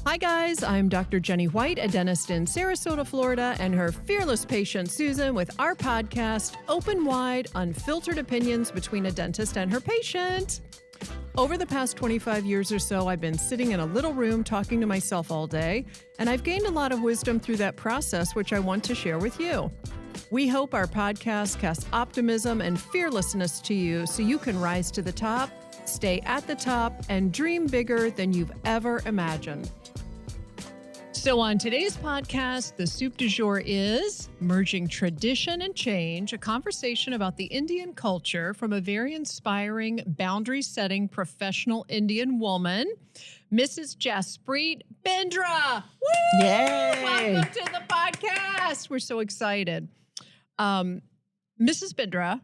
Hi guys, I'm Dr. Jenny White, a dentist in Sarasota, Florida, and her fearless patient Susan with our podcast, Open Wide, Unfiltered Opinions between a dentist and her patient. Over the past 25 years or so, I've been sitting in a little room talking to myself all day, and I've gained a lot of wisdom through that process, which I want to share with you. We hope our podcast casts optimism and fearlessness to you so you can rise to the top, stay at the top, and dream bigger than you've ever imagined. So on today's podcast, the soup du jour is Merging Tradition and Change, a conversation about the Indian culture from a very inspiring, boundary-setting professional Indian woman, Mrs. Jaspreet Bindra. Woo! Yay! Welcome to the podcast. We're so excited. Mrs. Bindra,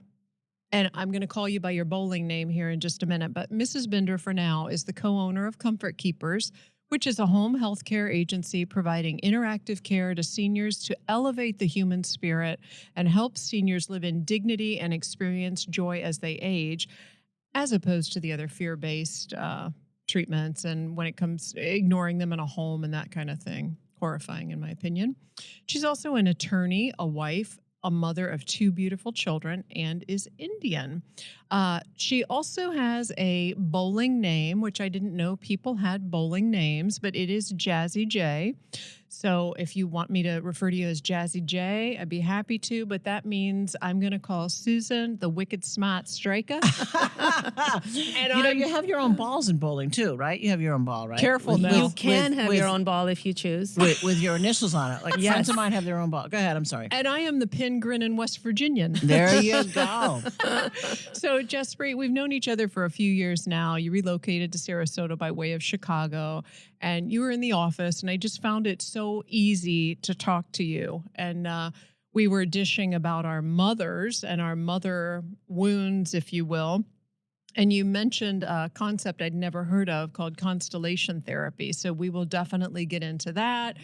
and I'm going to call you by your bowling name here in just a minute, but Mrs. Bindra for now is the co-owner of Comfort Keepers, which is a home health care agency providing interactive care to seniors to elevate the human spirit and help seniors live in dignity and experience joy as they age, as opposed to the other fear-based treatments and when it comes ignoring them in a home and that kind of thing. Horrifying, in my opinion. She's also an attorney, a wife, a mother of 2 beautiful children, and is Indian. She also has a bowling name, which I didn't know people had bowling names, but it is Jazzy J. So if you want me to refer to you as Jazzy J, I'd be happy to, but that means I'm going to call Susan the Wicked Smart Striker. And you have your own balls in bowling too, right? You have your own ball, right? Careful now. You can have your own ball if you choose. With your initials on it. Like friends of mine have their own ball. Go ahead, I'm sorry. And I am the pin grinning West Virginian. There you go. So, Jaspreet, we've known each other for a few years now. You relocated to Sarasota by way of Chicago, and you were in the office, and I just found it so easy to talk to you. And we were dishing about our mothers and our mother wounds, if you will. And you mentioned a concept I'd never heard of called constellation therapy. So we will definitely get into that.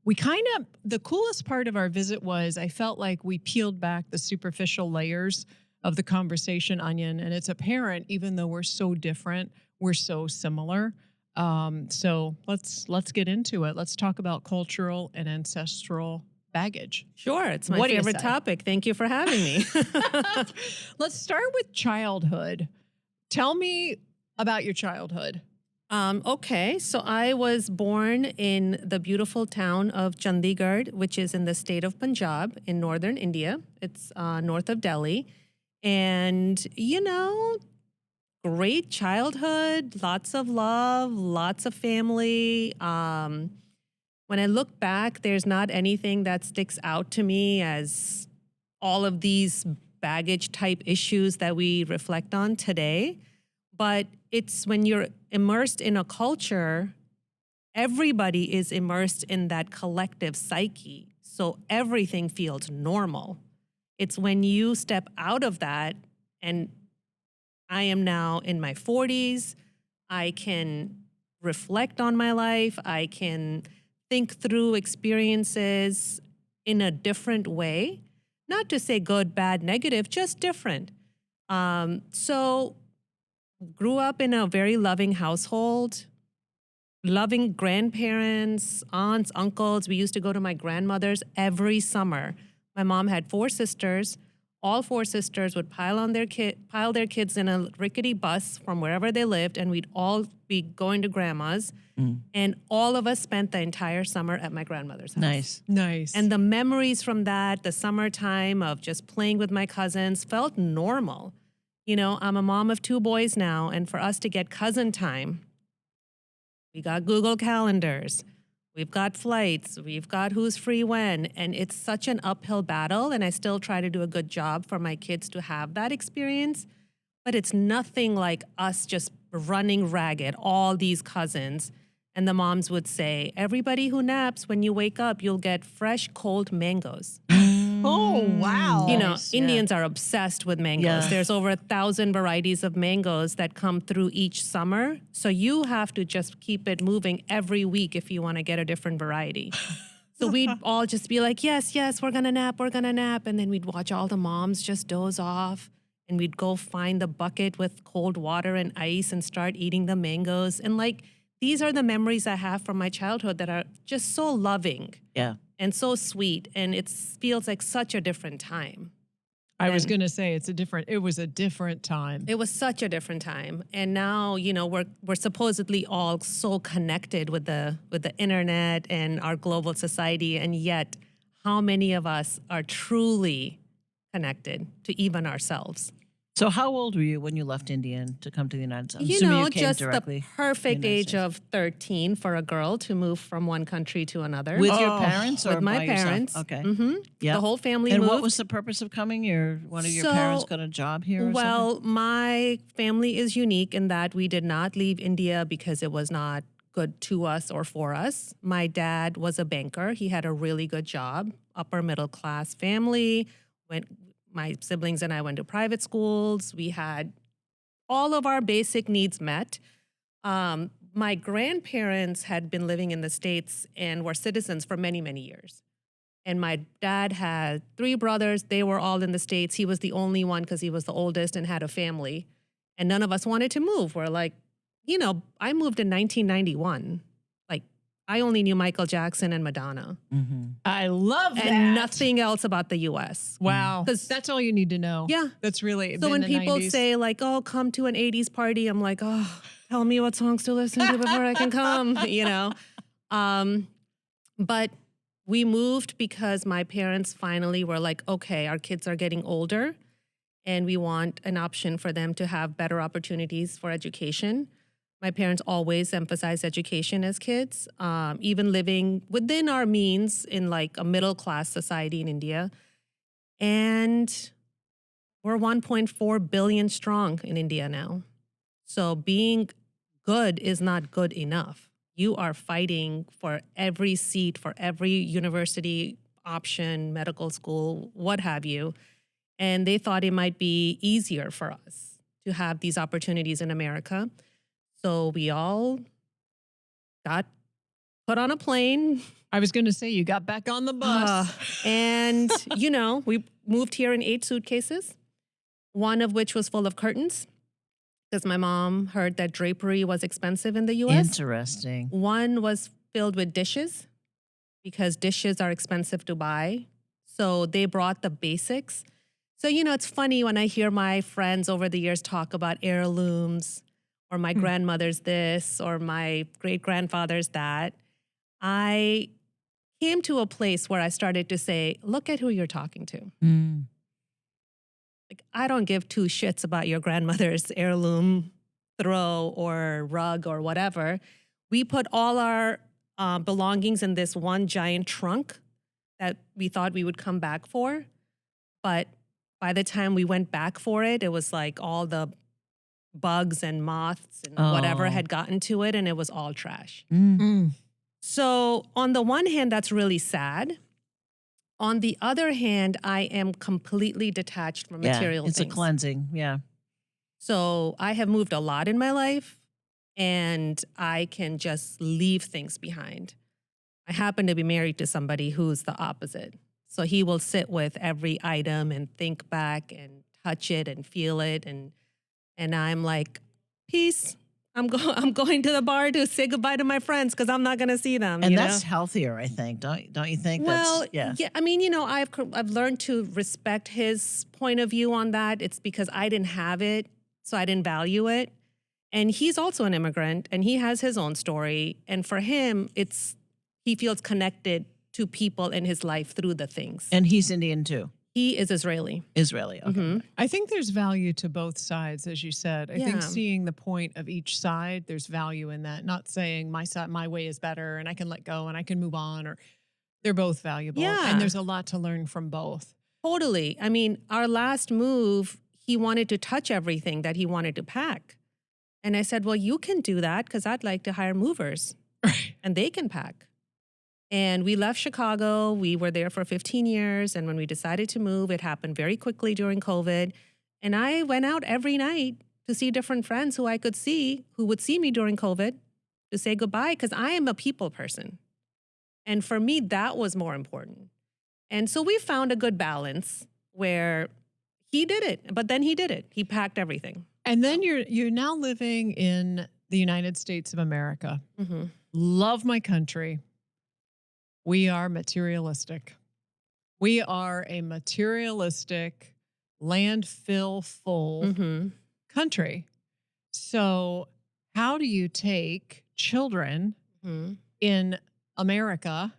The coolest part of our visit was I felt like we peeled back the superficial layers of the conversation onion, and it's apparent, even though we're so different, we're so similar. So let's get into it. Let's talk about cultural and ancestral baggage. Sure, it's my favorite topic. Thank you for having me. Let's start with childhood. Tell me about your childhood. Okay, so I was born in the beautiful town of Chandigarh, which is in the state of Punjab in northern India. It's north of Delhi. And, great childhood, lots of love, lots of family. When I look back, there's not anything that sticks out to me as all of these baggage type issues that we reflect on today. But it's when you're immersed in a culture, everybody is immersed in that collective psyche. So everything feels normal. It's when you step out of that, and I am now in my 40s, I can reflect on my life, I can think through experiences in a different way. Not to say good, bad, negative, just different. So grew up in a very loving household, loving grandparents, aunts, uncles. We used to go to my grandmother's every summer. My mom had 4 sisters. All 4 sisters would pile their kids in a rickety bus from wherever they lived, and we'd all be going to grandma's. And all of us spent the entire summer at my grandmother's house. Nice. And the memories from that, the summertime of just playing with my cousins, felt normal. I'm a mom of 2 boys now, and for us to get cousin time, we got Google Calendars. We've got flights, we've got who's free when, and it's such an uphill battle, and I still try to do a good job for my kids to have that experience, but it's nothing like us just running ragged, all these cousins, and the moms would say, everybody who naps, when you wake up, you'll get fresh, cold mangoes. Oh, wow. Indians are obsessed with mangoes. Yeah. There's over 1,000 varieties of mangoes that come through each summer. So you have to just keep it moving every week if you want to get a different variety. So we'd all just be like, yes, we're going to nap. And then we'd watch all the moms just doze off. And we'd go find the bucket with cold water and ice and start eating the mangoes. And these are the memories I have from my childhood that are just so loving Yeah. and so sweet. And it feels like such a different time. I was And- going to say it was a different time. It was such a different time, and now we're supposedly all so connected with the internet and our global society, and yet how many of us are truly connected to even ourselves? So how old were you when you left India to come to the United States? I'm assuming you came Just directly the perfect to the United age States. of 13 for a girl to move from one country to another. With your parents or With my by yourself? parents. Okay. Mm-hmm. Yeah. The whole family And moved. what was the purpose of coming? One of your So, parents got a job here or Well, my family is unique in that we did not leave India because it was not good to us or for us. My dad was a banker. He had a really good job, upper middle class family. My siblings and I went to private schools. We had all of our basic needs met. My grandparents had been living in the States and were citizens for many, many years. And my dad had 3 brothers. They were all in the States. He was the only one because he was the oldest and had a family. And none of us wanted to move. We're like, I moved in 1991. Like, I only knew Michael Jackson and Madonna. something? I love that. And nothing else about the U.S. Wow. 'Cause- That's all you need to know. Yeah. That's really So been when the people 90s. say like, oh, come to an 80s party, I'm like, oh, tell me what songs to listen to before I can come, But we moved because my parents finally were like, okay, our kids are getting older and we want an option for them to have better opportunities for education. My parents always emphasized education as kids, even living within our means in like a middle-class society in India. And we're 1.4 billion strong in India now. So being good is not good enough. You are fighting for every seat, for every university option, medical school, what have you. And they thought it might be easier for us to have these opportunities in America. So we all got put on a plane. I was going to say you got back on the bus. And, we moved here in 8 suitcases, one of which was full of curtains because my mom heard that drapery was expensive in the U.S. Interesting. One was filled with dishes because dishes are expensive to buy. So they brought the basics. So, it's funny when I hear my friends over the years talk about heirlooms or my grandmother's this or my great-grandfather's that. I came to a place where I started to say, look at who you're talking to. Mm. Like, I don't give 2 shits about your grandmother's heirloom throw or rug or whatever. We put all our belongings in this one giant trunk that we thought we would come back for. But by the time we went back for it, it was like all the bugs and moths and whatever had gotten to it, and it was all trash. Mm. So on the one hand, that's really sad. On the other hand, I am completely detached from material it's things. a cleansing. Yeah. So I have moved a lot in my life, and I can just leave things behind. I happen to be married to somebody who's the opposite. So he will sit with every item and think back and touch it and feel it. And I'm like, peace. I'm going to the bar to say goodbye to my friends because I'm not going to see them. And that's healthier, I think. Don't you think? Well, yeah. I mean, I've learned to respect his point of view on that. It's because I didn't have it, so I didn't value it. And he's also an immigrant, and he has his own story. And for him, he feels connected to people in his life through the things. And he's Indian too. He is Israeli. Israeli. Okay. Mm-hmm. I think there's value to both sides, as you said. I think Yeah. seeing the point of each side, there's value in that. Not saying my side, my way is better and I can let go and I can move on, or they're both valuable. Yeah. And there's a lot to learn from both. Totally. I mean, our last move, he wanted to touch everything that he wanted to pack. And I said, well, you can do that because I'd like to hire movers and they can pack. And we left Chicago. We were there for 15 years. And when we decided to move, it happened very quickly during COVID. And I went out every night to see different friends who I could see, who would see me during COVID, to say goodbye, because I am a people person. And for me, that was more important. And so we found a good balance where he did it, but then he did it. He packed everything. And then you're now living in the United States of America. Mm-hmm. Love my country. We are materialistic. We are a materialistic, landfill full Mm-hmm. country. So, how do you take children Mm-hmm. in America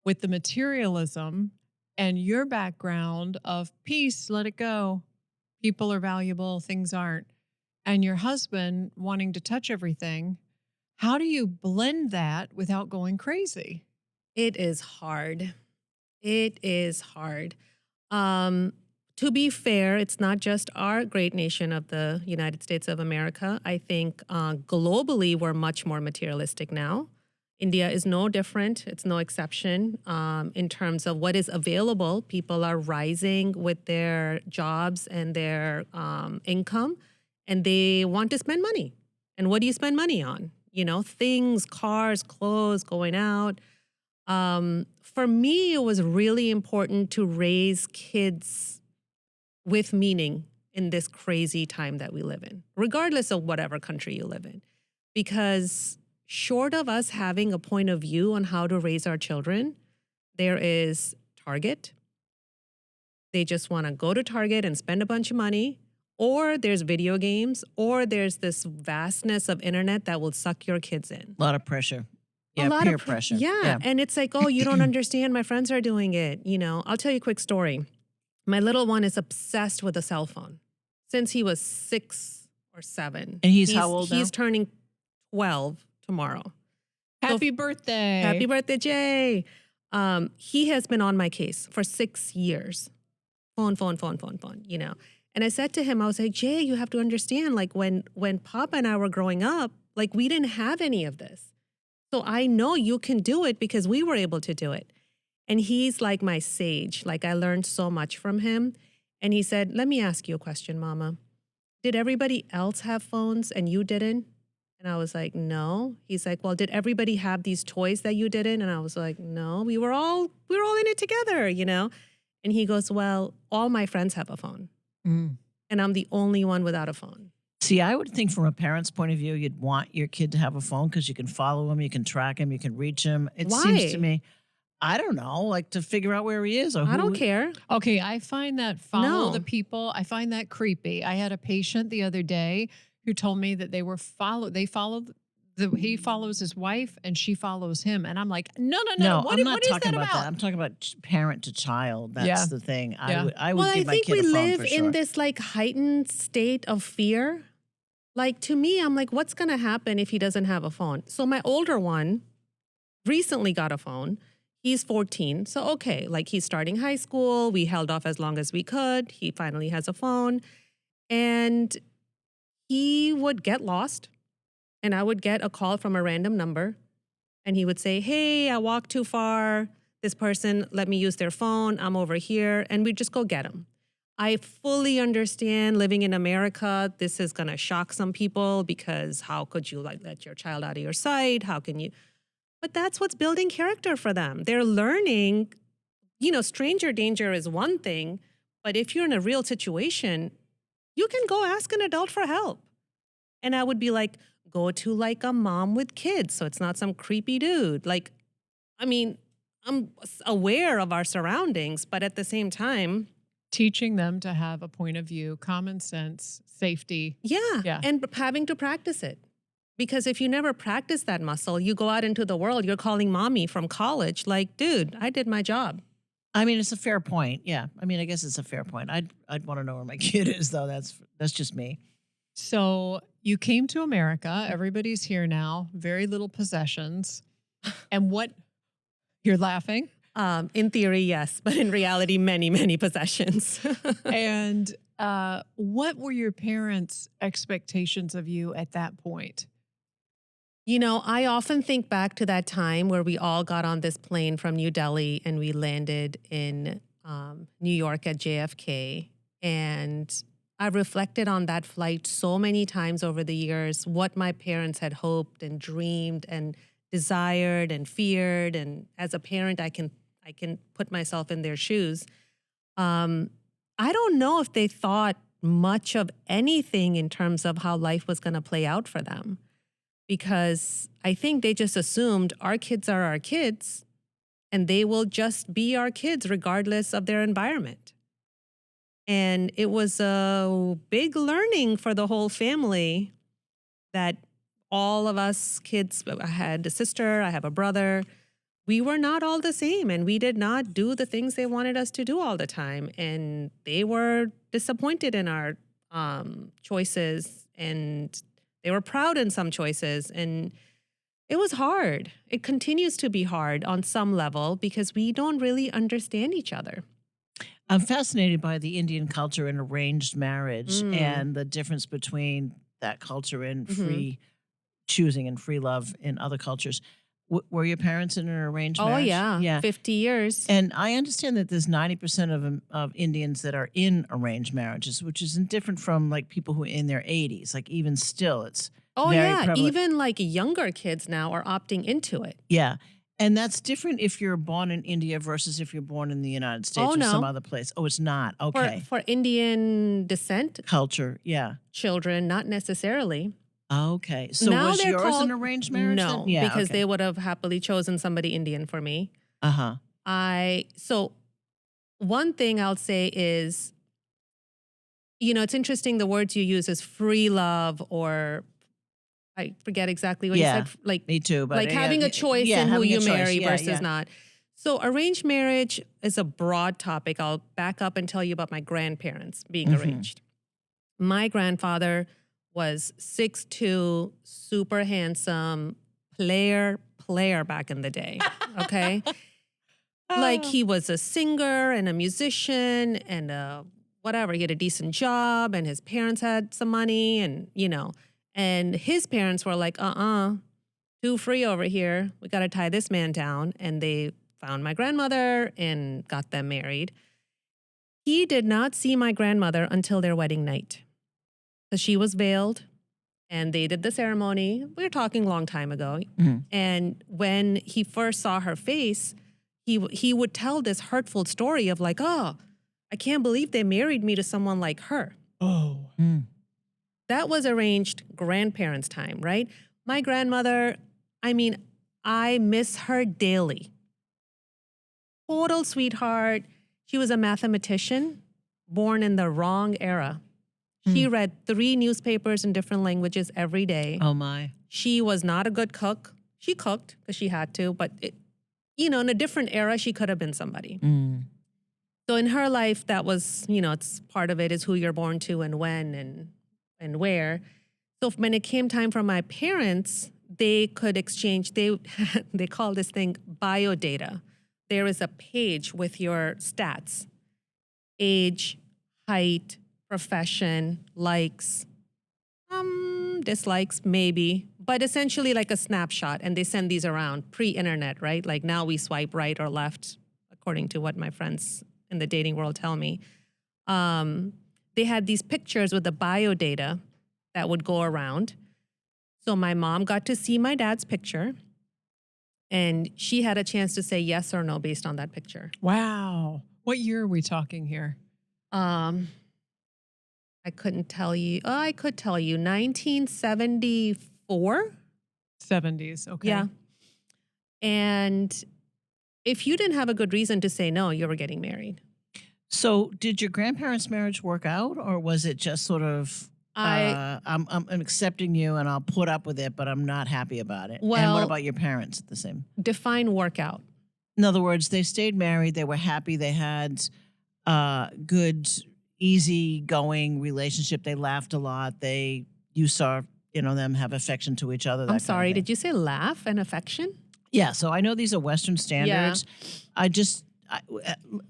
with the materialism and your background of peace, let it go, people are valuable, things aren't, and your husband wanting to touch everything? How do you blend that without going crazy? It is hard. It is hard. To be fair, it's not just our great nation of the United States of America. I think globally, we're much more materialistic now. India is no different. It's no exception in terms of what is available. People are rising with their jobs and their income, and they want to spend money. And what do you spend money on? You know, things, cars, clothes, going out. For me, it was really important to raise kids with meaning in this crazy time that we live in, regardless of whatever country you live in. Because short of us having a point of view on how to raise our children, there is Target. They just want to go to Target and spend a bunch of money. Or there's video games, or there's this vastness of internet that will suck your kids in. A lot of pressure. Yeah, A lot peer of pressure. Yeah. And it's like, oh, you don't understand. My friends are doing it. You know, I'll tell you a quick story. My little one is obsessed with a cell phone since he was 6 or 7. And he's how old now? He's turning 12 tomorrow. Happy birthday. Happy birthday, Jay. He has been on my case for 6 years. Phone, you know. And I said to him, I was like, Jay, you have to understand, like when Papa and I were growing up, like we didn't have any of this. So I know you can do it because we were able to do it. And he's like my sage. Like I learned so much from him. And he said, let me ask you a question, Mama. Did everybody else have phones and you didn't? And I was like, no. He's like, well, did everybody have these toys that you didn't? And I was like, no, we were all in it together, you know? And he goes, well, all my friends have a phone. Mm. And I'm the only one without a phone. See, I would think from a parent's point of view, you'd want your kid to have a phone because you can follow him, you can track him, you can reach him. It seems to me, I don't know, like to figure out where he is. Or I don't care. Okay, I find that follow No. the people, I find that creepy. I had a patient the other day who told me that he follows his wife and she follows him. And I'm like, no. I'm not what is talking that about that. I'm talking about parent to child. That's Yeah. the thing. Yeah. I would Well, I give my think kid we a phone live for sure. in this like heightened state of fear. Like to me, I'm like, what's going to happen if he doesn't have a phone? So my older one recently got a phone. He's 14. So, okay, like he's starting high school. We held off as long as we could. He finally has a phone. And he would get lost. And I would get a call from a random number. And he would say, hey, I walked too far. This person let me use their phone. I'm over here. And we'd just go get him. I fully understand living in America. This is going to shock some people because how could you like let your child out of your sight? How can you? But that's what's building character for them. They're learning, you know, stranger danger is one thing, but if you're in a real situation, you can go ask an adult for help. And I would be like, go to like a mom with kids so it's not some creepy dude. Like, I mean, I'm aware of our surroundings, but at the same time, teaching them to have a point of view, common sense, safety. Yeah. And having to practice it. Because if you never practice that muscle, you go out into the world, you're calling mommy from college, like, dude, I did my job. I mean, it's a fair point. Yeah. I mean, I guess it's a fair point. I'd want to know where my kid is, though. That's just me. So you came to America. Everybody's here now. Very little possessions. And what? You're laughing? In theory, yes. But in reality, many, many possessions. And what were your parents' expectations of you at that point? You know, I often think back to that time where we all got on this plane from New Delhi and we landed in New York at JFK. And I reflected on that flight so many times over the years, what my parents had hoped and dreamed and desired and feared. And as a parent, I can put myself in their shoes. I don't know if they thought much of anything in terms of how life was going to play out for them. because I think they just assumed our kids are our kids and they will just be our kids regardless of their environment. And it was a big learning for the whole family that all of us kids, I had a sister, I have a brother, we were not all the same and we did not do the things they wanted us to do all the time. And they were disappointed in our choices and they were proud in some choices. And it was hard. It continues to be hard on some level because we don't really understand each other. I'm fascinated by the Indian culture and arranged marriage and the difference between that culture and free choosing and free love in other cultures. Were your parents in an arranged marriage? Oh, yeah. 50 years. And I understand that there's 90% of Indians that are in arranged marriages, which isn't different from like people who are in their 80s. Like even still, it's very prevalent. Even like younger kids now are opting into it. Yeah. And that's different if you're born in India versus if you're born in the United States or some other place. Oh, it's not. Okay. For Indian descent culture, children, not necessarily. Okay. So now was yours an arranged marriage? No, then? because they would have happily chosen somebody Indian for me. So one thing I'll say is, it's interesting the words you use is free love or I forget exactly what you said. Like me too, but like having a choice in who you marry versus not. So arranged marriage is a broad topic. I'll back up and tell you about my grandparents being arranged. My grandfather was 6'2", super handsome, player back in the day. Okay. Like he was a singer and a musician and whatever. He had a decent job and his parents had some money and, and his parents were like, too free over here. We got to tie this man down. And they found my grandmother and got them married. He did not see my grandmother until their wedding night. So she was veiled and they did the ceremony. We were talking a long time ago. And when he first saw her face, he would tell this hurtful story of like, I can't believe they married me to someone like her. That was arranged grandparents' time, right? My grandmother, I miss her daily. Total sweetheart. She was a mathematician, born in the wrong era. She read 3 newspapers in different languages every day. Oh, my. She was not a good cook. She cooked because she had to, but, in a different era, she could have been somebody. So in her life, that was, it's part of it is who you're born to and when and where. So when it came time for my parents, they could exchange, they call this thing biodata. There is a page with your stats, age, height, profession, likes, dislikes, maybe, but essentially like a snapshot. And they send these around pre-internet, right? Like now we swipe right or left, according to what my friends in the dating world tell me. They had these pictures with the biodata that would go around. So my mom got to see my dad's picture and she had a chance to say yes or no based on that picture. Wow. What year are we talking here? I couldn't tell you. Oh, I could tell you 1974. 70s. Okay. Yeah. And if you didn't have a good reason to say no, you were getting married. So did your grandparents' marriage work out or was it just sort of, I'm accepting you and I'll put up with it, but I'm not happy about it? Well, and what about your parents the same? Define workout. In other words, they stayed married. They were happy. They had good, easy-going relationship. They laughed a lot. You saw, them have affection to each other. I'm sorry, did you say laugh and affection? Yeah, so I know these are Western standards. Yeah.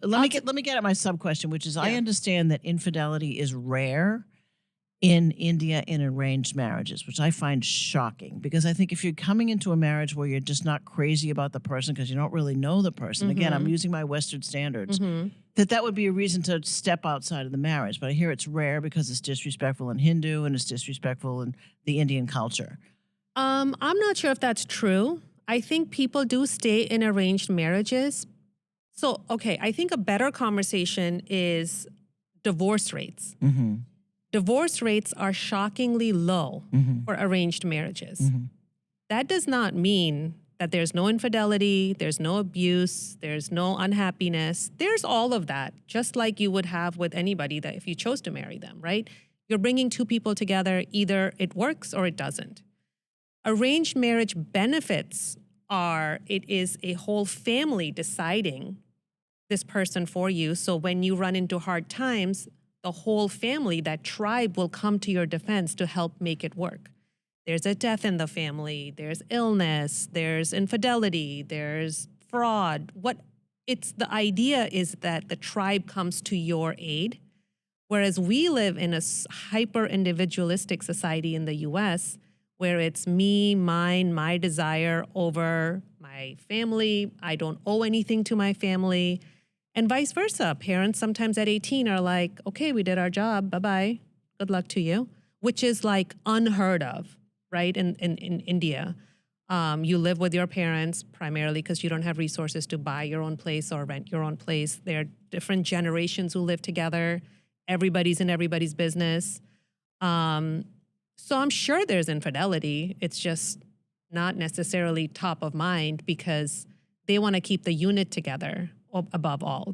Let me get at my sub-question, which is I understand that infidelity is rare in India in arranged marriages, which I find shocking because I think if you're coming into a marriage where you're just not crazy about the person because you don't really know the person, again, I'm using my Western standards, that would be a reason to step outside of the marriage. But I hear it's rare because it's disrespectful in Hindu and it's disrespectful in the Indian culture. I'm not sure if that's true. I think people do stay in arranged marriages. So, okay, I think a better conversation is divorce rates. Divorce rates are shockingly low for arranged marriages. that does not mean that there's no infidelity, there's no abuse, there's no unhappiness. There's all of that, just like you would have with anybody that if you chose to marry them, right? You're bringing two people together, either it works or it doesn't. Arranged marriage benefits are it is a whole family deciding this person for you. So when you run into hard times, the whole family, that tribe, will come to your defense to help make it work. There's a death in the family, there's illness, there's infidelity, there's fraud. The idea is that the tribe comes to your aid. Whereas we live in a hyper individualistic society in the US, where it's me, mine, my desire over my family. I don't owe anything to my family. And vice versa. Parents sometimes at 18 are like, okay, we did our job. Bye-bye. Good luck to you. Which is like unheard of, right? In India. You live with your parents primarily because you don't have resources to buy your own place or rent your own place. There are different generations who live together. Everybody's in everybody's business. So I'm sure there's infidelity. It's just not necessarily top of mind because they want to keep the unit together above all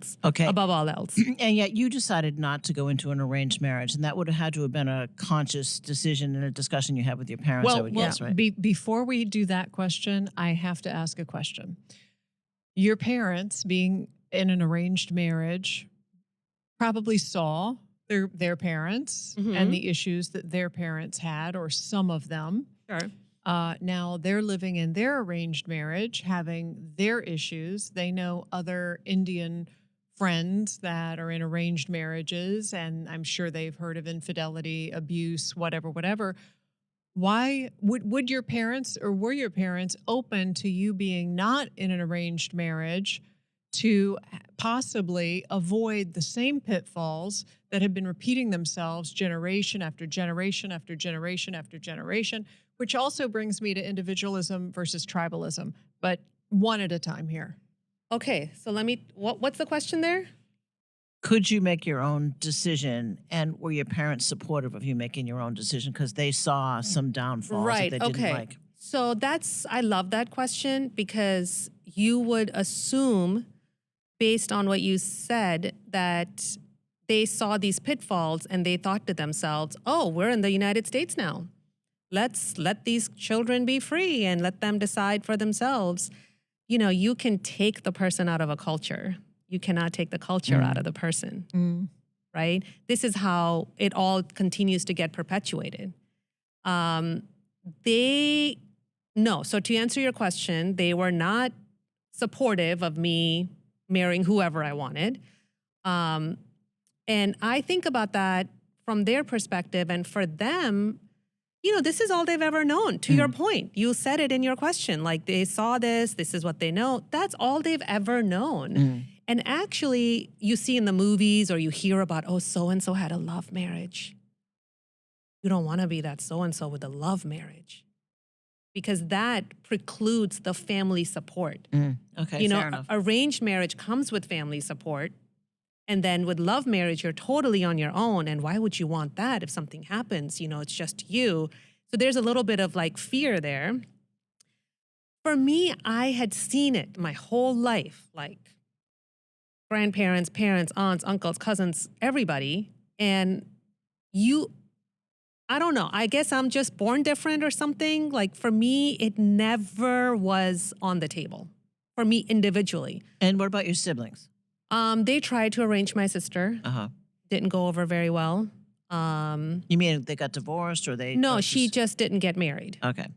else. And yet you decided not to go into an arranged marriage, and that would have had to have been a conscious decision and a discussion you had with your parents, I would guess, right? Before we do that question, I have to ask a question. Your parents, being in an arranged marriage, probably saw their parents and the issues that their parents had, or some of them. Sure. Now they're living in their arranged marriage, having their issues. They know other Indian friends that are in arranged marriages, and I'm sure they've heard of infidelity, abuse, whatever. Why would your parents, or were your parents open to you being not in an arranged marriage to possibly avoid the same pitfalls that have been repeating themselves generation after generation after generation after generation, which also brings me to individualism versus tribalism, but one at a time here. Okay, so what's the question there? Could you make your own decision, and were your parents supportive of you making your own decision because they saw some downfalls that they didn't like? So I love that question because you would assume, based on what you said, that they saw these pitfalls and they thought to themselves, oh, we're in the United States now. Let's let these children be free and let them decide for themselves. You know, you can take the person out of a culture. You cannot take the culture out of the person, right? This is how it all continues to get perpetuated. So to answer your question, they were not supportive of me marrying whoever I wanted. And I think about that from their perspective, and for them, you know, this is all they've ever known. To your point, you said it in your question, like they saw this is what they know. That's all they've ever known. And actually, you see in the movies or you hear about, oh, so-and-so had a love marriage. You don't want to be that so-and-so with a love marriage because that precludes the family support. Okay, fair enough. Arranged marriage comes with family support. And then with love marriage, you're totally on your own. And why would you want that if something happens? You know, it's just you. So there's a little bit of like fear there. For me, I had seen it my whole life, like grandparents, parents, aunts, uncles, cousins, everybody. And I don't know, I guess I'm just born different or something. Like for me, it never was on the table for me individually. And what about your siblings? They tried to arrange my sister. Didn't go over very well. You mean they got divorced or they? No, she just didn't get married. Okay.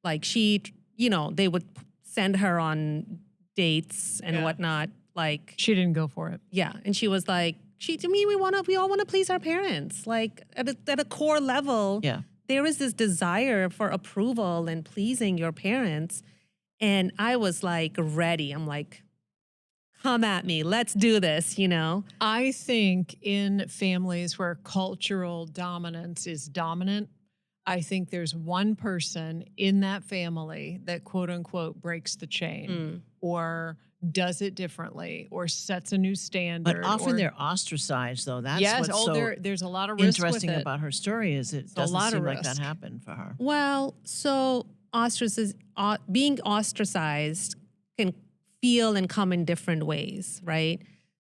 Like she, they would send her on dates and whatnot. Like she didn't go for it. Yeah, and she was like, we all want to please our parents. Like at a core level, there is this desire for approval and pleasing your parents. And I was like ready. I'm like, come at me. Let's do this, I think in families where cultural dominance is dominant, I think there's one person in that family that quote unquote breaks the chain or does it differently or sets a new standard. But often they're ostracized, though. That's what's there's a lot of risk interesting with it. about her story is it doesn't seem like that happened for her. Well, so being ostracized can feel and come in different ways, right?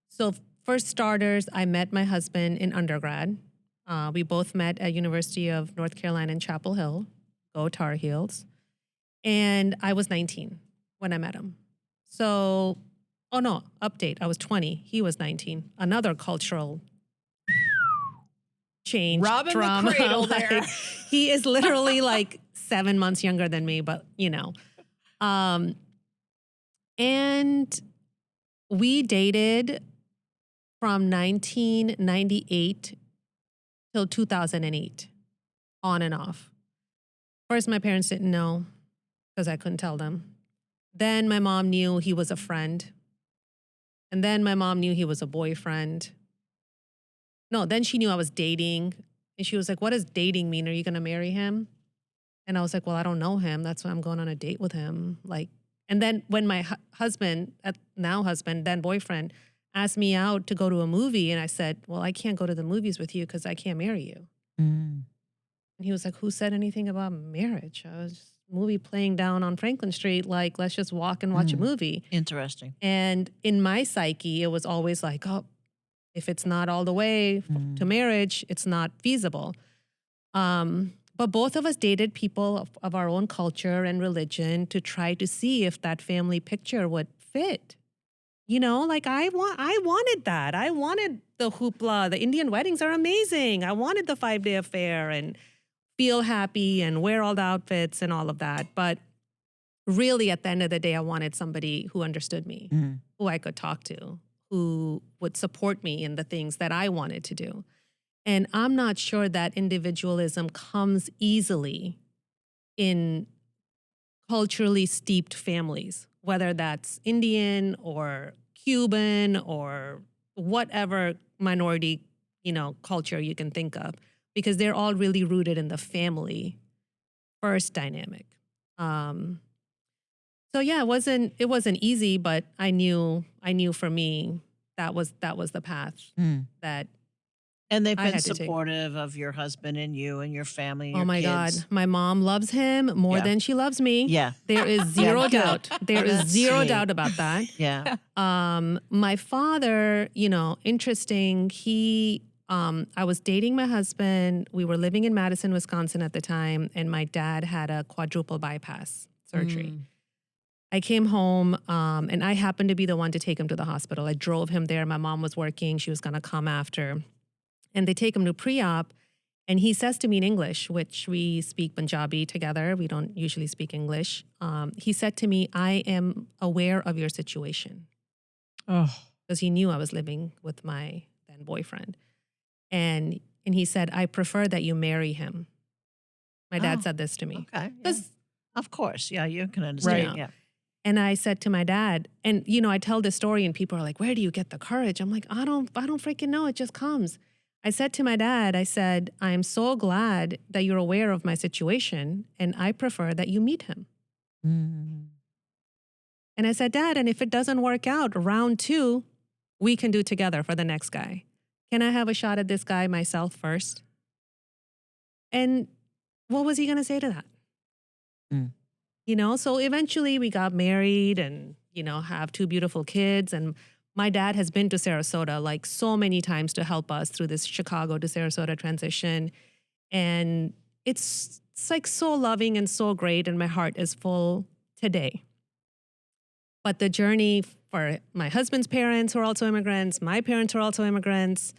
So for starters, I met my husband in undergrad. We both met at University of North Carolina in Chapel Hill. Go Tar Heels. And I was 19 when I met him. So, oh no, update. I was 20. He was 19. Another cultural change. Robbing the drama. cradle there. Like, he is literally like 7 months younger than me, but you know. And we dated from 1998 till 2008, on and off. First, my parents didn't know because I couldn't tell them. Then my mom knew he was a friend. And then my mom knew he was a boyfriend. No, then she knew I was dating. And she was like, what does dating mean? Are you going to marry him? And I was like, well, I don't know him. That's why I'm going on a date with him. Like, and then when my husband, now husband, then boyfriend, asked me out to go to a movie, and I said, well, I can't go to the movies with you because I can't marry you. And he was like, who said anything about marriage? I was just movie playing down on Franklin Street, like, let's just walk and watch a movie. Interesting. And in my psyche, it was always like, oh, if it's not all the way to marriage, it's not feasible. But both of us dated people of our own culture and religion to try to see if that family picture would fit. You know, like I wanted that. I wanted the hoopla. The Indian weddings are amazing. I wanted the 5-day affair and feel happy and wear all the outfits and all of that. But really, at the end of the day, I wanted somebody who understood me, who I could talk to, who would support me in the things that I wanted to do. And I'm not sure that individualism comes easily in culturally steeped families, whether that's Indian or Cuban or whatever minority, culture you can think of, because they're all really rooted in the family first dynamic. So yeah, it wasn't easy, but I knew for me that was the path that. And they've been supportive of your husband and you and your family and your kids. God. My mom loves him more than she loves me. Yeah. There is zero doubt. There is zero doubt about that. Yeah. My father, interesting, I was dating my husband. We were living in Madison, Wisconsin at the time, and my dad had a quadruple bypass surgery. I came home, and I happened to be the one to take him to the hospital. I drove him there. My mom was working. She was going to come after. And they take him to pre-op, and he says to me in English, which we speak Punjabi together. We don't usually speak English. He said to me, I am aware of your situation. Oh. Because he knew I was living with my then boyfriend. And he said, I prefer that you marry him. My dad said this to me. Okay. Yeah. Of course. Yeah, you can understand. Right. Yeah. And I said to my dad, and I tell this story and people are like, where do you get the courage? I'm like, I don't freaking know. It just comes. I said to my dad, I said, I am so glad that you're aware of my situation, and I prefer that you meet him. And I said, Dad, and if it doesn't work out, round 2, we can do together for the next guy. Can I have a shot at this guy myself first? And what was he going to say to that? So eventually we got married and, have 2 beautiful kids. And my dad has been to Sarasota like so many times to help us through this Chicago to Sarasota transition. And it's like so loving and so great. And my heart is full today. But the journey for my husband's parents who are also immigrants, my parents who are also immigrants,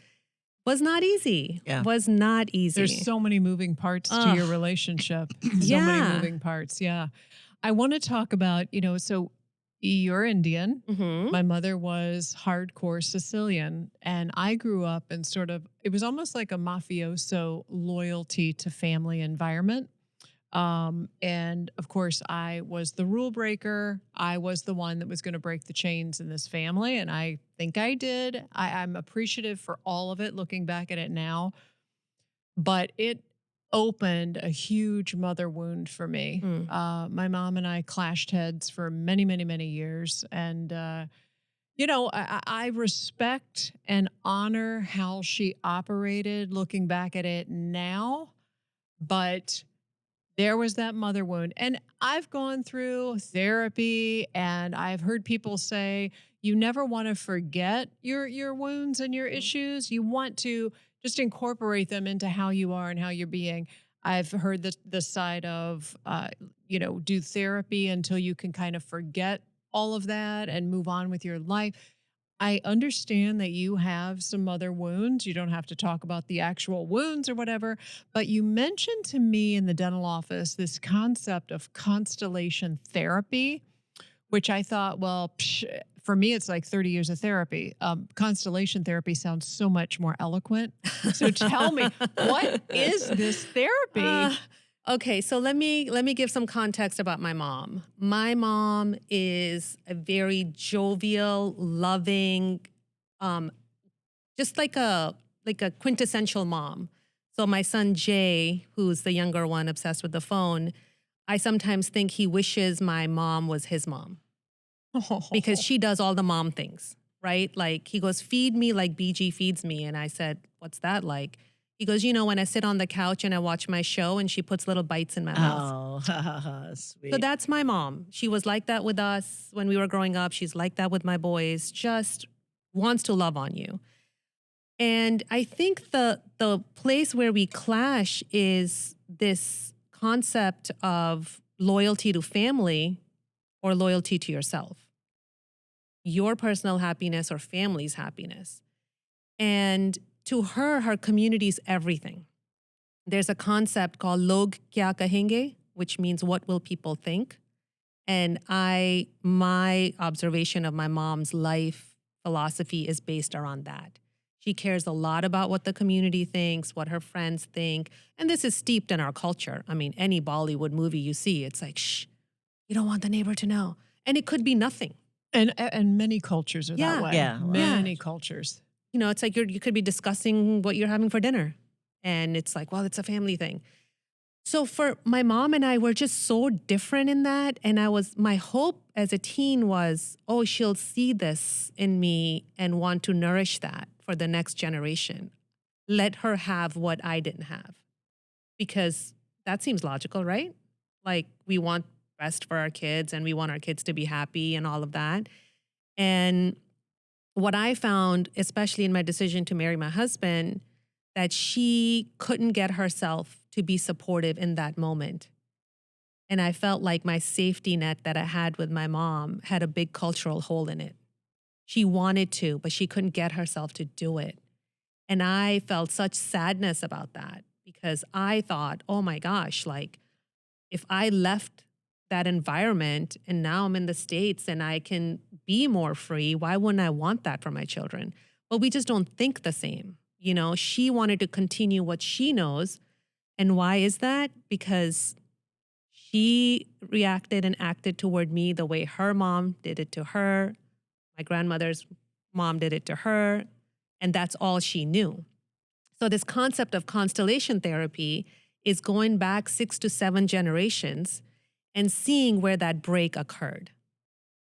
was not easy. Yeah. Was not easy. There's so many moving parts to your relationship. So many moving parts. Yeah. I want to talk about, so you're Indian. My mother was hardcore Sicilian, and I grew up in it was almost like a mafioso loyalty to family environment. And of course, I was the rule breaker. I was the one that was going to break the chains in this family, and I think I did. I'm appreciative for all of it, looking back at it now. But it opened a huge mother wound for me. My mom and I clashed heads for many, many, many years. And, I respect and honor how she operated looking back at it now. But there was that mother wound. And I've gone through therapy and I've heard people say you never want to forget your wounds and your issues. You want to just incorporate them into how you are and how you're being. I've heard the side of, do therapy until you can kind of forget all of that and move on with your life. I understand that you have some other wounds. You don't have to talk about the actual wounds or whatever, but you mentioned to me in the dental office this concept of constellation therapy, which I thought, well, for me, it's like 30 years of therapy. Constellation therapy sounds so much more eloquent. So tell me, what is this therapy? Okay, so let me give some context about my mom. My mom is a very jovial, loving, just like a quintessential mom. So my son Jay, who's the younger one, obsessed with the phone, I sometimes think he wishes my mom was his mom because she does all the mom things, right? Like he goes, feed me like BG feeds me. And I said, what's that like? He goes, when I sit on the couch and I watch my show and she puts little bites in my mouth. Oh, sweet. So that's my mom. She was like that with us when we were growing up. She's like that with my boys, just wants to love on you. And I think the place where we clash is this concept of loyalty to family or loyalty to yourself, your personal happiness or family's happiness. And to her community is everything. There's a concept called log kya kahenge, which means what will people think? And my observation of my mom's life philosophy is based around that. She cares a lot about what the community thinks, what her friends think. And this is steeped in our culture. I mean, any Bollywood movie you see, it's like, shh, you don't want the neighbor to know. And it could be nothing. And many cultures are that way. Yeah. Many cultures. It's like you could be discussing what you're having for dinner. And it's like, well, it's a family thing. So for my mom and I were just so different in that. And my hope as a teen was, oh, she'll see this in me and want to nourish that for the next generation. Let her have what I didn't have. Because that seems logical, right? Like we want best for our kids and we want our kids to be happy and all of that. And what I found, especially in my decision to marry my husband, that she couldn't get herself to be supportive in that moment. And I felt like my safety net that I had with my mom had a big cultural hole in it. She wanted to, but she couldn't get herself to do it. And I felt such sadness about that because I thought, oh my gosh, like if I left that environment and now I'm in the States and I can be more free, why wouldn't I want that for my children? But we just don't think the same. She wanted to continue what she knows. And why is that? Because she reacted and acted toward me the way her mom did it to her. My grandmother's mom did it to her. And that's all she knew. So this concept of constellation therapy is going back 6 to 7 generations and seeing where that break occurred.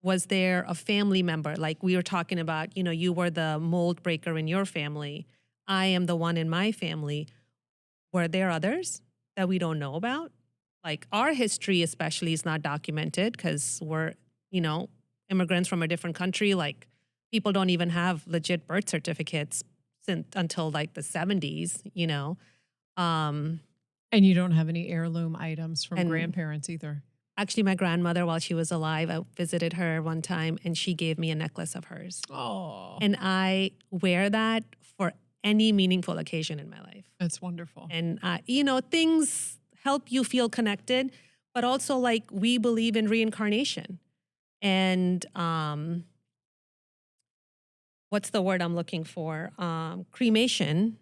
Was there a family member, like we were talking about, you were the mold breaker in your family. I am the one in my family. Were there others that we don't know about? Like our history especially is not documented because we're, immigrants from a different country. Like people don't even have legit birth certificates until like the 70s, And you don't have any heirloom items from grandparents either. Actually, my grandmother, while she was alive, I visited her one time and she gave me a necklace of hers. Oh. And I wear that for any meaningful occasion in my life. That's wonderful. And, things help you feel connected, but also like we believe in reincarnation. And what's the word I'm looking for? Cremation.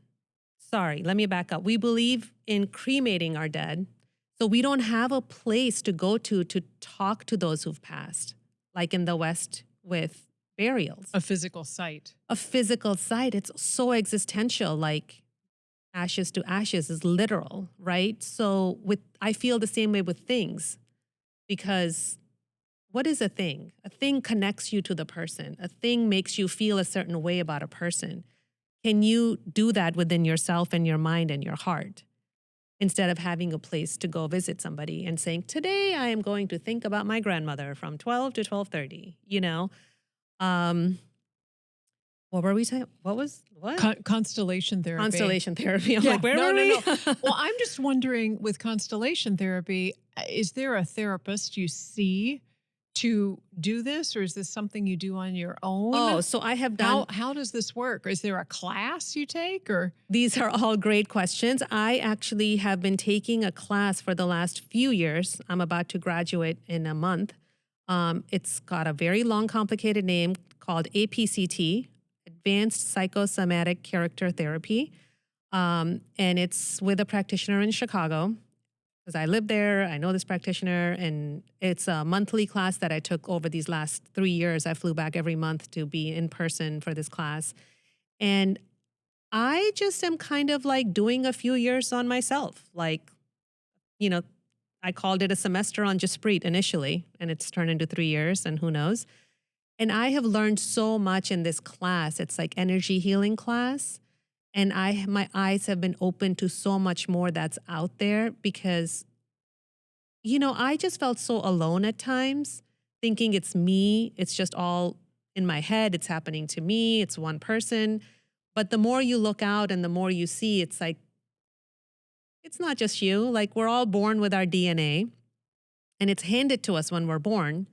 Sorry, let me back up. We believe in cremating our dead. So we don't have a place to go to talk to those who've passed, like in the West with burials. A physical site. A physical site. It's so existential, like ashes to ashes is literal, right? So I feel the same way with things because what is a thing? A thing connects you to the person. A thing makes you feel a certain way about a person. Can you do that within yourself and your mind and your heart? instead of having a place to go visit somebody and saying, today I am going to think about my grandmother from 12 to 12:30, you know? What were we saying? What? Constellation therapy. Constellation therapy. I'm Yeah, like, where were we? no. Well, I'm just wondering with constellation therapy, is there a therapist you see to do this, or is this something you do on your own? Oh, so I have done. How does this work? Is there a class you take, or? These are all great questions. I actually have been taking a class for the last few years. I'm about to graduate in a month. It's got a very long, complicated name called APCT, Advanced Psychosomatic Character Therapy. And it's with a practitioner in Chicago, because I live there. I know this practitioner, and it's a monthly class that I took over these last 3 years. I flew back every month to be in person for this class. And I just am kind of like doing a few years on myself. Like, you know, I called it a semester on Jaspreet initially, and it's turned into 3 years, and who knows. And I have learned so much in this class. It's like energy healing class. And my eyes have been open to so much more that's out there, because, you know, I just felt so alone at times, thinking it's me. It's just all in my head. It's happening to me. It's one person. But the more you look out and the more you see, it's like, it's not just you. Like, we're all born with our DNA, and it's handed to us when we're born.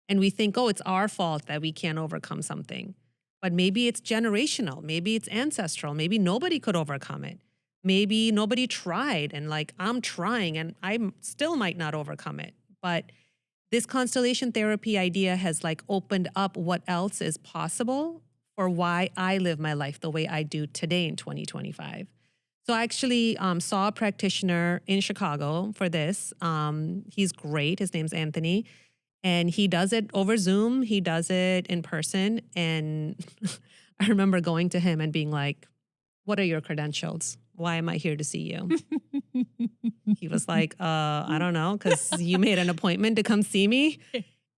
And we think, oh, it's our fault that we can't overcome something. But maybe it's generational. Maybe it's ancestral. Maybe nobody could overcome it. Maybe nobody tried, and like, I'm trying and I still might not overcome it. But this constellation therapy idea has like opened up what else is possible for why I live my life the way I do today in 2025. So I actually saw a practitioner in Chicago for this. He's great. His name's Anthony. And he does it over Zoom. He does it in person. And I remember going to him and being like, what are your credentials? Why am I here to see you? He was like, I don't know, because you made an appointment to come see me.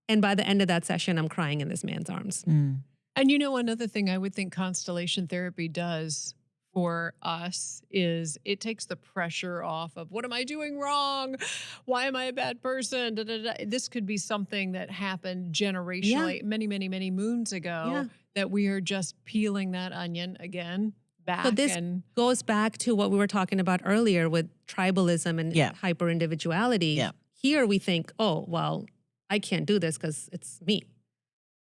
And by the end of that session, I'm crying in this man's arms. Mm. And you know, another thing I would think constellation therapy does for us is it takes the pressure off of, what am I doing wrong? Why am I a bad person? Da, da, da. This could be something that happened generationally many moons ago, that we are just peeling that onion again back. So this goes back to what we were talking about earlier with tribalism and hyper individuality. Yeah. Here we think, oh, well, I can't do this because it's me.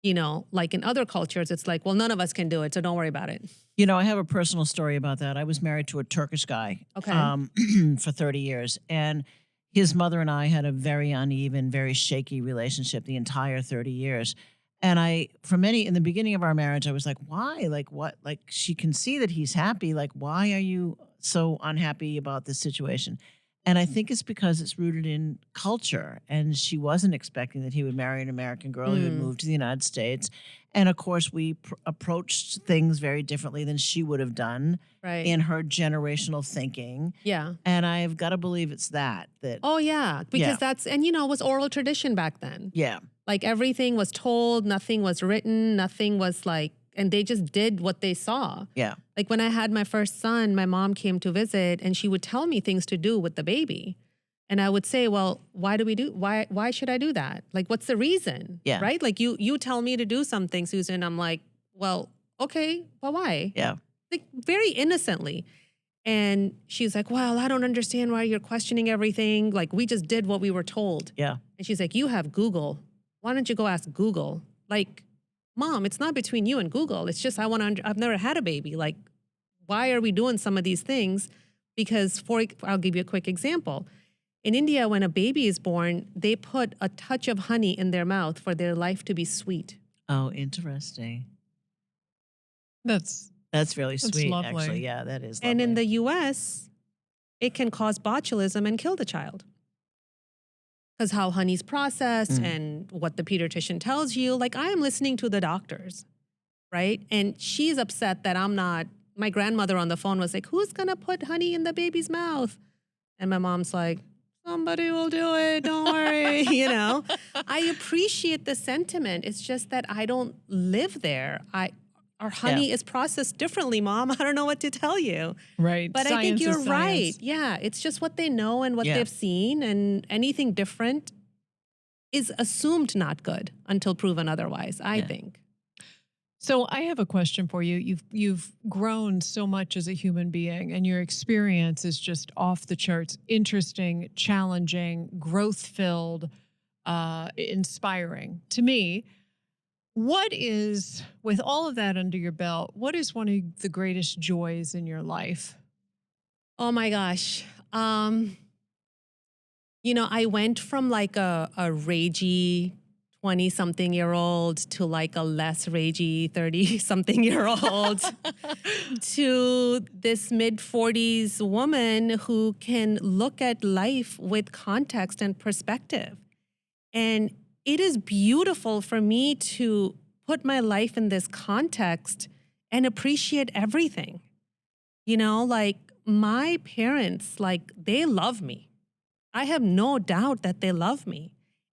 You know, like in other cultures, it's like, well, none of us can do it, so don't worry about it. You know, I have a personal story about that. I was married to a Turkish guy for 30 years, and his mother and I had a very uneven, very shaky relationship the entire 30 years. And in the beginning of our marriage, I was like, why? Like, what? Like, she can see that he's happy. Like, why are you so unhappy about this situation? And I think it's because it's rooted in culture. And she wasn't expecting that he would marry an American girl who had moved to the United States. And of course, we approached things very differently than she would have done in her generational thinking. Yeah. And I've got to believe it's that. Oh, yeah. Because and you know, it was oral tradition back then. Yeah. Like, everything was told, nothing was written, nothing was like, and they just did what they saw. Yeah. Like, when I had my first son, my mom came to visit and she would tell me things to do with the baby. And I would say, well, why should I do that? Like, what's the reason? Yeah. Right? Like, you tell me to do something, Susan. I'm like, well, okay, but why? Yeah. Like, very innocently. And she's like, well, I don't understand why you're questioning everything. Like, we just did what we were told. Yeah. And she's like, you have Google. Why don't you go ask Google? Like, Mom, it's not between you and Google. It's just, I've never had a baby. Like, why are we doing some of these things? Because I'll give you a quick example. In India, when a baby is born, they put a touch of honey in their mouth for their life to be sweet. Oh, interesting. That's really sweet, lovely. Actually. Yeah, that is lovely. And in the U.S., it can cause botulism and kill the child. Because how honey's processed and what the pediatrician tells you. Like, I am listening to the doctors, right? And she's upset that I'm not. My grandmother on the phone was like, who's going to put honey in the baby's mouth? And my mom's like, somebody will do it. Don't worry. You know, I appreciate the sentiment. It's just that I don't live there. our honey is processed differently, Mom. I don't know what to tell you. Right. But I think you're right. Yeah. It's just what they know and what they've seen, and anything different is assumed not good until proven otherwise, I think. So I have a question for you. You've grown so much as a human being, and your experience is just off the charts, interesting, challenging, growth-filled, inspiring. To me, what is, with all of that under your belt, what is one of the greatest joys in your life? Oh my gosh. You know, I went from like a ragey 20-something-year-old to like a less ragey 30-something-year-old to this mid-40s woman who can look at life with context and perspective. And it is beautiful for me to put my life in this context and appreciate everything. You know, like my parents, like they love me. I have no doubt that they love me.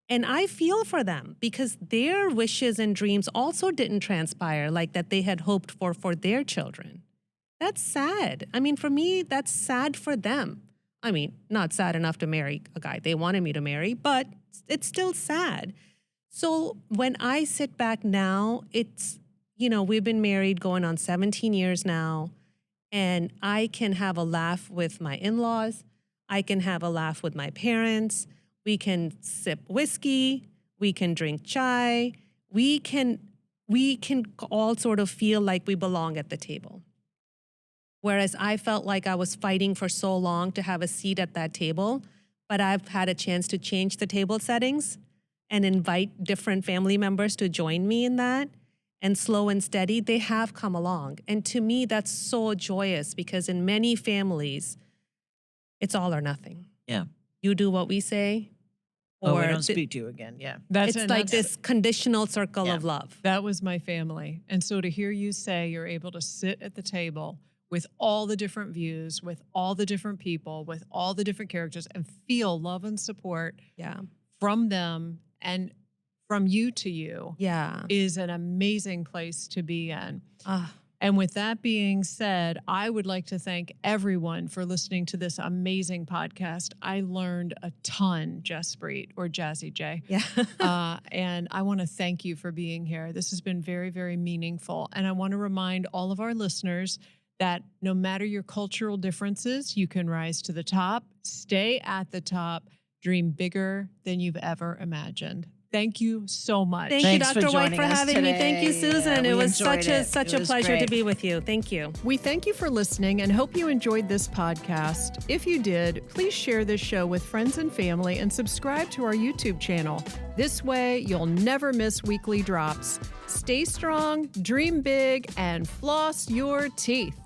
And I feel for them because their wishes and dreams also didn't transpire like that they had hoped for their children. That's sad. I mean, for me, that's sad for them. I mean, not sad enough to marry a guy they wanted me to marry, but it's still sad. So when I sit back now, it's, you know, we've been married going on 17 years now, and I can have a laugh with my in-laws. I can have a laugh with my parents. We can sip whiskey. We can drink chai. We can all sort of feel like we belong at the table. Whereas I felt like I was fighting for so long to have a seat at that table, but I've had a chance to change the table settings and invite different family members to join me in that. And slow and steady, they have come along. And to me, that's so joyous because in many families, it's all or nothing. Yeah. You do what we say, or we don't speak to you again. Yeah. It's like this conditional circle of love. That was my family. And so to hear you say you're able to sit at the table with all the different views, with all the different people, with all the different characters, and feel love and support from them and from you to you is an amazing place to be in. And with that being said, I would like to thank everyone for listening to this amazing podcast. I learned a ton, Jaspreet, or Jazzy J. And I want to thank you for being here. This has been very, very meaningful. And I want to remind all of our listeners that no matter your cultural differences, you can rise to the top, stay at the top, dream bigger than you've ever imagined. Thank you so much. Thank you, Dr. White, for having me. Thank you, Susan. It was such a pleasure to be with you. Thank you. We thank you for listening and hope you enjoyed this podcast. If you did, please share this show with friends and family and subscribe to our YouTube channel. This way, you'll never miss weekly drops. Stay strong, dream big, and floss your teeth.